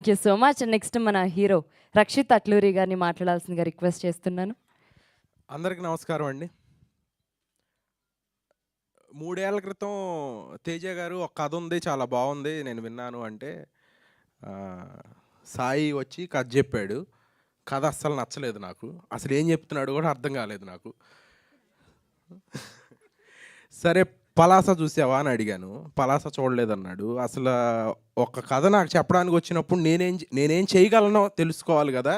Thank you so much. Next మన hero Rakshit Atluri గారిని మాట్లాడాల్సిందిగా రిక్వెస్ట్ చేస్తున్నాను. అందరికి నమస్కారం అండి. 3 ఏళ్ల క్రితం తేజ గారు ఒక కథ ఉంది, చాలా బాగుంది, నేను విన్నాను అంటే సాయి వచ్చి కథ చెప్పాడు. కథ అస్సలు నచ్చలేదు నాకు. అసలు ఏం చెప్తున్నాడు కూడా అర్థం కాలేదు నాకు. సరే పలాస చూసావా అని అడిగాను. పలాస చూడలేదన్నాడు. అసలు ఒక కథ నాకు చెప్పడానికి వచ్చినప్పుడు నేనేం చేయగలనో తెలుసుకోవాలి కదా.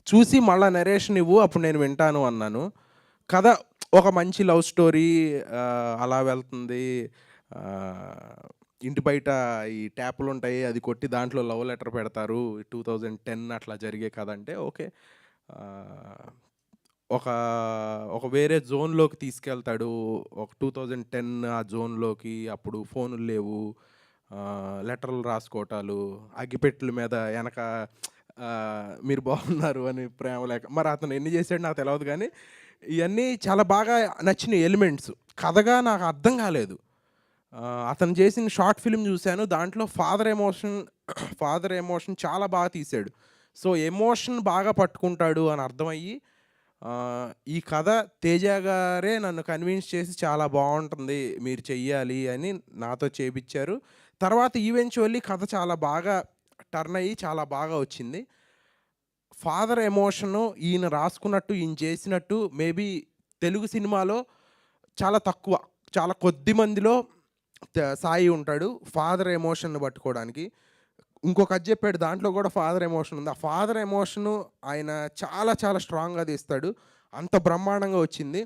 చూసి మళ్ళీ నరేషన్ ఇవ్వు, అప్పుడు నేను వింటాను అన్నాను. కథ ఒక మంచి లవ్ స్టోరీ, అలా వెళ్తుంది. ఇంటి బయట ఈ ట్యాపులు ఉంటాయి, అది కొట్టి దాంట్లో లవ్ లెటర్ పెడతారు. 2010 అట్లా జరిగే కథ అంటే ఓకే. ఒక ఒక వేరే జోన్లోకి తీసుకెళ్తాడు. ఒక 2010 ఆ జోన్లోకి. అప్పుడు ఫోనులు లేవు, లెటర్లు రాసుకోవటాలు, అగ్గిపెట్టెల మీద వెనక మీరు బాగున్నారు అని ప్రేమ లేక. మరి అతను ఎన్ని చేశాడు నాకు తెలియదు, కానీ ఇవన్నీ చాలా బాగా నచ్చిన ఎలిమెంట్స్. కథగా నాకు అర్థం కాలేదు. అతను చేసిన షార్ట్ ఫిల్మ్ చూశాను, దాంట్లో ఫాదర్ ఎమోషన్ చాలా బాగా తీశాడు. సో ఎమోషన్ బాగా పట్టుకుంటాడు అని అర్థమయ్యి ఈ కథ తేజ గారే నన్ను కన్విన్స్ చేసి చాలా బాగుంటుంది, మీరు చెయ్యాలి అని నాతో చేపించారు. తర్వాత ఈవెన్చువల్లీ కథ చాలా బాగా టర్న్ అయ్యి చాలా బాగా వచ్చింది. ఫాదర్ ఎమోషను ఈయన రాసుకున్నట్టు, ఈయన చేసినట్టు మేబీ తెలుగు సినిమాలో చాలా తక్కువ, చాలా కొద్ది మందిలో సాయి ఉంటాడు ఫాదర్ ఎమోషన్ని పట్టుకోవడానికి. ఇంకొక కథ చెప్పాడు, దాంట్లో కూడా ఫాదర్ ఎమోషన్ ఉంది. ఆ ఫాదర్ ఎమోషను ఆయన చాలా చాలా స్ట్రాంగ్గా తీస్తాడు. అంత బ్రహ్మాండంగా వచ్చింది.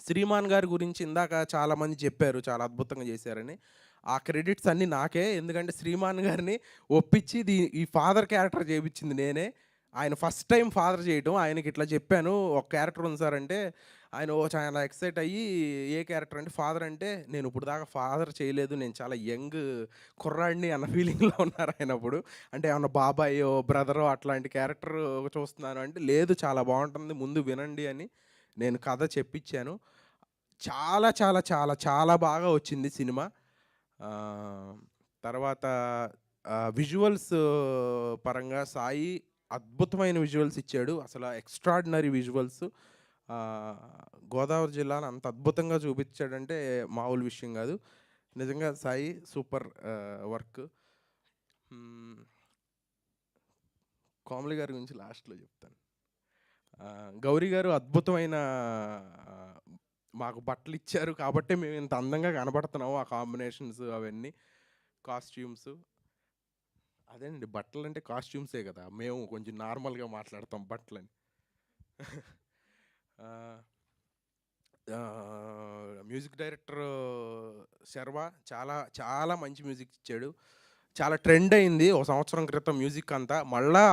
శ్రీమాన్ గారి గురించి ఇందాక చాలామంది చెప్పారు, చాలా అద్భుతంగా చేశారని. ఆ క్రెడిట్స్ అన్నీ నాకే. ఎందుకంటే శ్రీమాన్ గారిని ఒప్పించి ఈ ఫాదర్ క్యారెక్టర్ చేయించింది నేనే. ఆయన ఫస్ట్ టైం ఫాదర్ చేయటం. ఆయనకి ఇట్లా చెప్పాను, ఒక క్యారెక్టర్ ఉంది సార్ అంటే ఆయన చాలా ఎక్సైట్ అయ్యి, ఏ క్యారెక్టర్ అంటే ఫాదర్ అంటే, నేను ఇప్పుడు దాకా ఫాదర్ చేయలేదు, నేను చాలా యంగ్ కుర్రాడిని అన్న ఫీలింగ్లో ఉన్నారు ఆయన అప్పుడు. అంటే ఏమన్నా బాబాయో బ్రదరో అట్లాంటి క్యారెక్టర్ చూస్తున్నాను అంటే, లేదు చాలా బాగుంటుంది, ముందు వినండి అని నేను కథ చెప్పించాను. చాలా చాలా చాలా చాలా బాగా వచ్చింది సినిమా. తర్వాత విజువల్స్ పరంగా సాయి అద్భుతమైన విజువల్స్ ఇచ్చాడు. అసలు ఎక్స్ట్రాడినరీ విజువల్స్. గోదావరి జిల్లాను అంత అద్భుతంగా చూపించాడంటే మామూలు విషయం కాదు. నిజంగా సాయి సూపర్ వర్క్. కోమలి గారి గురించి లాస్ట్లో చెప్తాను. గౌరీ గారు అద్భుతమైన మాకు బట్టలు ఇచ్చారు కాబట్టి మేము ఇంత అందంగా కనబడుతున్నాము. ఆ కాంబినేషన్స్ అవన్నీ, కాస్ట్యూమ్స్. అదేనండి, బట్టలు అంటే కాస్ట్యూమ్సే కదా, మేము కొంచెం నార్మల్గా మాట్లాడతాం బట్టలని. మ్యూజిక్ డైరెక్టర్ శర్వ చాలా చాలా మంచి మ్యూజిక్ ఇచ్చాడు. చాలా ట్రెండ్ అయింది ఒక సంవత్సరం క్రితం మ్యూజిక్ అంతా. మళ్ళా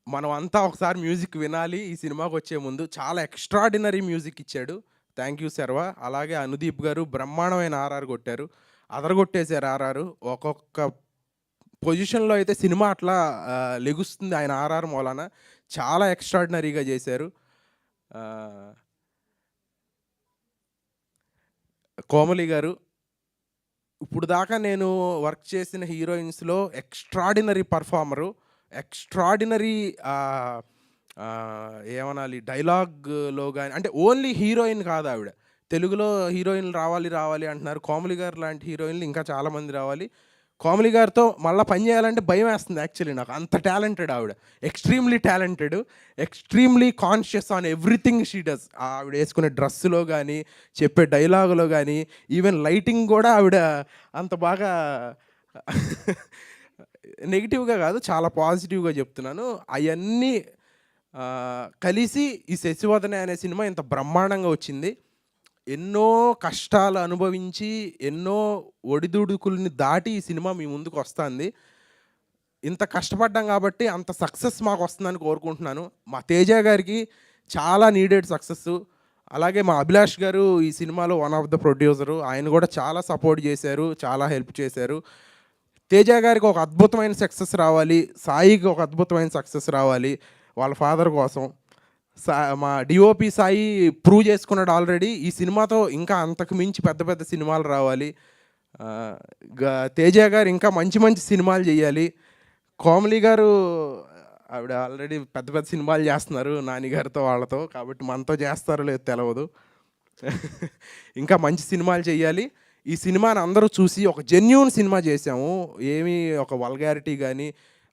మనం అంతా ఒకసారి మ్యూజిక్ వినాలి ఈ సినిమాకి వచ్చే ముందు. చాలా ఎక్స్ట్రాడినరీ మ్యూజిక్ ఇచ్చాడు. Thank you Sharva. అలాగే అనుదీప్ గారు బ్రహ్మాండమైన ఆర్ఆర్ కొట్టారు, అదరగొట్టేశారు ఆర్ఆర్. ఒక్కొక్క పొజిషన్లో అయితే సినిమా అట్లా లెగుస్తుంది ఆయన ఆర్ఆర్ మూలాన. చాలా ఎక్స్ట్రాడినరీగా చేశారు. కోమలి గారు ఇప్పుడు దాకా నేను వర్క్ చేసిన హీరోయిన్స్లో ఎక్స్ట్రాడినరీ పర్ఫార్మరు, ఎక్స్ట్రాడినరీ ఏమనాలి, డైలాగ్లో కానీ. అంటే ఓన్లీ హీరోయిన్ కాదు ఆవిడ, తెలుగులో హీరోయిన్లు రావాలి రావాలి అంటున్నారు. కోమలి గారు లాంటి హీరోయిన్లు ఇంకా చాలామంది రావాలి. కోమలి గారితో మళ్ళీ పని చేయాలంటే భయం వేస్తుంది యాక్చువల్లీ నాకు. అంత టాలెంటెడ్ ఆవిడ, extremely talented, extremely conscious on everything she does. ఆవిడ వేసుకునే డ్రెస్సులో కానీ, చెప్పే డైలాగులో కానీ, ఈవెన్ లైటింగ్ కూడా ఆవిడ అంత బాగా నెగిటివ్గా కాదు, చాలా పాజిటివ్గా చెప్తున్నాను. అవన్నీ కలిసి ఈ శశివదనే అనే సినిమా ఇంత బ్రహ్మాండంగా వచ్చింది. ఎన్నో కష్టాలు అనుభవించి, ఎన్నో ఒడిదుడుకుల్ని దాటి ఈ సినిమా మీ ముందుకు వస్తుంది. ఇంత కష్టపడ్డాం కాబట్టి అంత సక్సెస్ మాకు వస్తుందని కోరుకుంటున్నాను. మా తేజ గారికి చాలా నీడెడ్ సక్సెస్. అలాగే మా అభిలాష్ గారు ఈ సినిమాలో వన్ ఆఫ్ ద ప్రొడ్యూసరు. ఆయన కూడా చాలా సపోర్ట్ చేశారు, చాలా హెల్ప్ చేశారు. తేజ గారికి ఒక అద్భుతమైన సక్సెస్ రావాలి, సాయికి ఒక అద్భుతమైన సక్సెస్ రావాలి వాళ్ళ ఫాదర్ కోసం. మా డిఓపి సాయి ప్రూవ్ చేసుకున్నాడు ఆల్రెడీ. ఈ సినిమాతో ఇంకా అంతకు మించి పెద్ద పెద్ద సినిమాలు రావాలి. తేజ గారు ఇంకా మంచి మంచి సినిమాలు చేయాలి. కోమలి గారు ఆవిడ ఆల్రెడీ పెద్ద పెద్ద సినిమాలు చేస్తున్నారు నాని గారితో వాళ్ళతో, కాబట్టి మనతో చేస్తారో లేదో తెలియదు. ఇంకా మంచి సినిమాలు చేయాలి. ఈ సినిమాని అందరూ చూసి ఒక జెన్యూన్ సినిమా చేసాము. ఏమీ ఒక వల్గారిటీ కానీ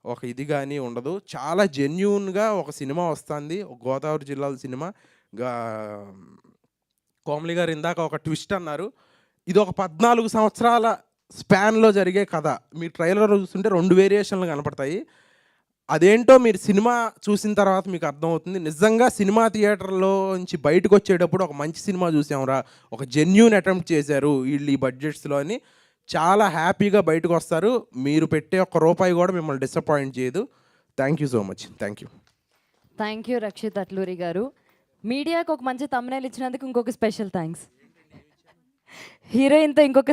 ఒక ఇది కానీ ఉండదు. చాలా జెన్యూన్గా ఒక సినిమా వస్తుంది. గోదావరి జిల్లాల సినిమా. గా కోమలి గారు ఇందాక ఒక ట్విస్ట్ అన్నారు. ఇది ఒక 14 సంవత్సరాల స్పాన్లో జరిగే కథ. మీరు ట్రైలర్ చూస్తుంటే 2 వేరియేషన్లు కనపడతాయి. అదేంటో మీరు సినిమా చూసిన తర్వాత మీకు అర్థమవుతుంది. నిజంగా సినిమా థియేటర్లో నుంచి బయటకు వచ్చేటప్పుడు ఒక మంచి సినిమా చూసాంరా, ఒక జెన్యూన్ అటెంప్ట్ చేశారు వీళ్ళు ఈ బడ్జెట్స్లో అని చాలా హ్యాపీగా బయటకు వస్తారు. మీరు పెట్టే ఒక్క రూపాయి కూడా మిమ్మల్ని డిసప్పాయింట్ చేయదు. Thank you so much. Thank you. Thank you Rakshit Atluri garu. మీడియాకు ఒక మంచి తమ్మునేలు ఇచ్చినందుకు ఇంకొక స్పెషల్ థ్యాంక్స్. హీరోయిన్తో ఇంకొక